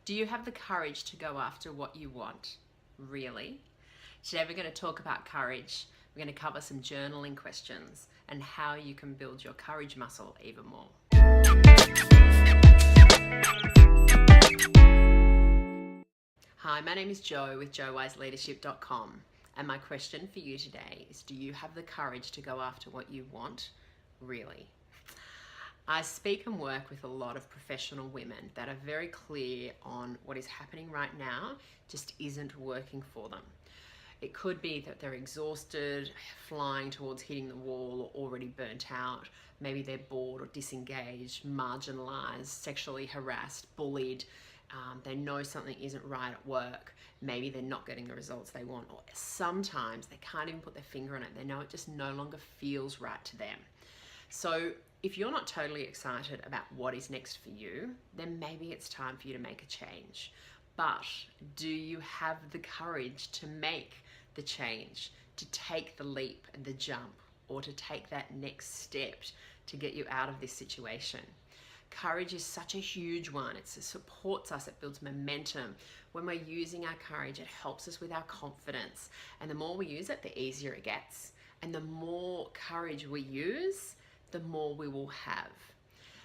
Do you have the courage to go after what you want? Really? Today we're going to talk about courage. We're going to cover some journaling questions and how you can build your courage muscle even more. Hi, my name is Jo with JoWiseLeadership.com, and my question for you today is, do you have the courage to go after what you want? Really? I speak and work with a lot of professional women that are very clear on what is happening right now just isn't working for them. It could be that they're exhausted, flying towards hitting the wall, or already burnt out. Maybe they're bored or disengaged, marginalized, sexually harassed, bullied. They know something isn't right at work. Maybe they're not getting the results they want, or sometimes they can't even put their finger on it. They know it just no longer feels right to them. So if you're not totally excited about what is next for you, then maybe it's time for you to make a change. But do you have the courage to make the change, to take the leap and the jump, or to take that next step to get you out of this situation? Courage is such a huge one. It supports us, it builds momentum. When we're using our courage, it helps us with our confidence. And the more we use it, the easier it gets. And the more courage we use, the more we will have.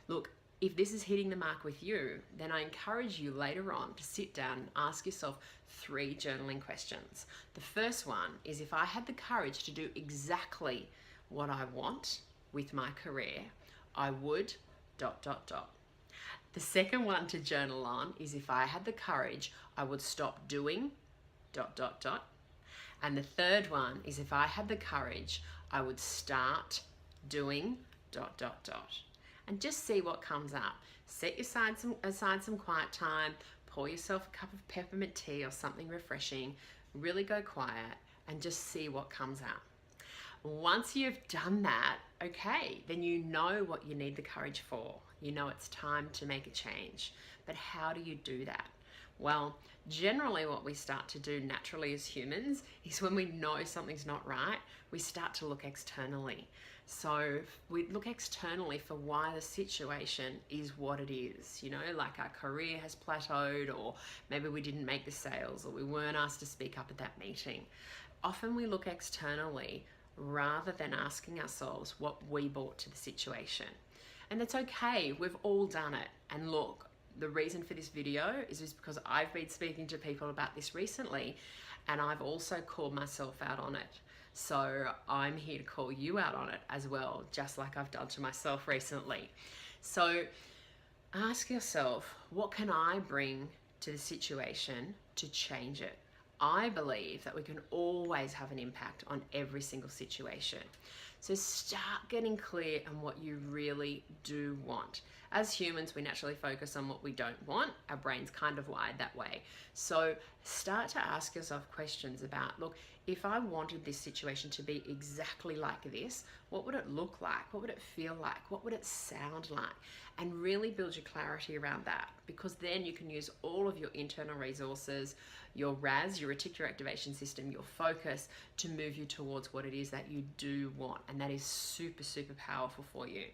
Look, if this is hitting the mark with you, then I encourage you later on to sit down and ask yourself 3 journaling questions. The first one is, if I had the courage to do exactly what I want with my career, I would ... The second one to journal on is, if I had the courage, I would stop doing ... And the third one is, if I had the courage, I would start doing ... And just see what comes up. Set aside some quiet time, pour yourself a cup of peppermint tea or something refreshing, really go quiet and just see what comes up. Once you've done that, okay, then you know what you need the courage for. You know it's time to make a change. But how do you do that? Well, generally what we start to do naturally as humans is, when we know something's not right, we start to look externally. So we look externally for why the situation is what it is. You know, like our career has plateaued, or maybe we didn't make the sales, or we weren't asked to speak up at that meeting. Often we look externally rather than asking ourselves what we brought to the situation. And that's okay, we've all done it. And look, the reason for this video is because I've been speaking to people about this recently, and I've also called myself out on it. So I'm here to call you out on it as well, just like I've done to myself recently. So ask yourself, what can I bring to the situation to change it? I believe that we can always have an impact on every single situation. So start getting clear on what you really do want. As humans, we naturally focus on what we don't want. Our brain's kind of wired that way. So start to ask yourself questions about, look, if I wanted this situation to be exactly like this, what would it look like? What would it feel like? What would it sound like? And really build your clarity around that, because then you can use all of your internal resources, your RAS, your reticular activation system, your focus, to move you towards what it is that you do want. And that is super, super powerful for you.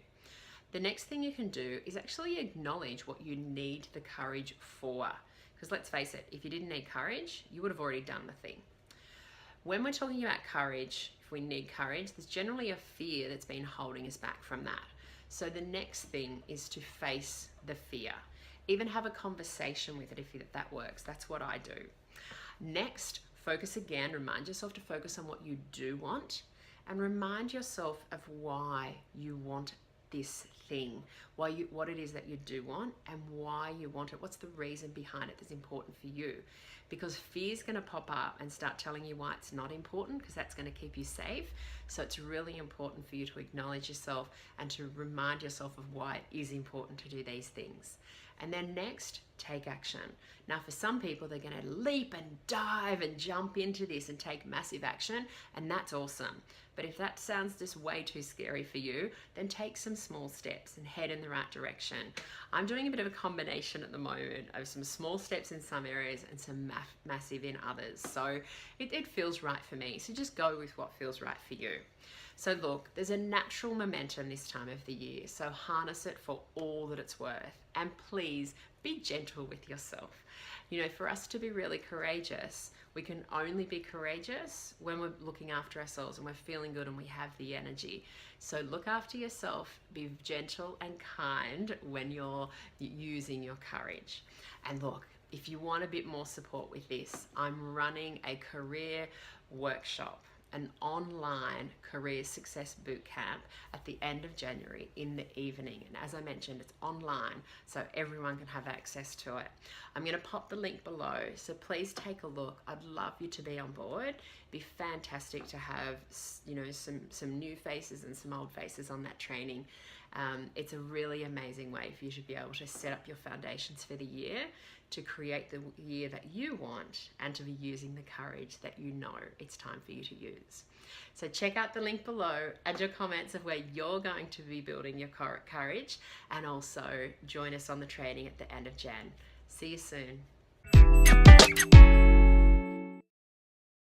The next thing you can do is actually acknowledge what you need the courage for. Because let's face it, if you didn't need courage, you would have already done the thing. When we're talking about courage, if we need courage, there's generally a fear that's been holding us back from that. So the next thing is to face the fear. Even have a conversation with it if that works. That's what I do. Next, focus again. Remind yourself to focus on what you do want, and remind yourself of why you want this thing, what it is that you do want, and why you want it. What's the reason behind it that's important for you? Because fear is going to pop up and start telling you why it's not important, because that's going to keep you safe. So it's really important for you to acknowledge yourself and to remind yourself of why it is important to do these things. And then next, take action. Now, for some people, they're going to leap and dive and jump into this and take massive action, and that's awesome. But if that sounds just way too scary for you, then take some small steps and head in the right direction. I'm doing a bit of a combination at the moment of some small steps in some areas and some massive in others. So it feels right for me. So just go with what feels right for you. So look, there's a natural momentum this time of the year, so harness it for all that it's worth. And please be gentle with yourself. You know, for us to be really courageous, we can only be courageous when we're looking after ourselves and we're feeling good and we have the energy. So look after yourself, be gentle and kind when you're using your courage. And look, if you want a bit more support with this, I'm running a career workshop, an online career success boot camp at the end of January in the evening. And as I mentioned, it's online, so everyone can have access to it. I'm going to pop the link below, so please take a look. I'd love you to be on board. It'd be fantastic to have, you know, some new faces and some old faces on that training. It's a really amazing way for you to be able to set up your foundations for the year, to create the year that you want, and to be using the courage that you know it's time for you to use. So check out the link below, add your comments of where you're going to be building your courage, and also join us on the training at the end of Jan. See you soon.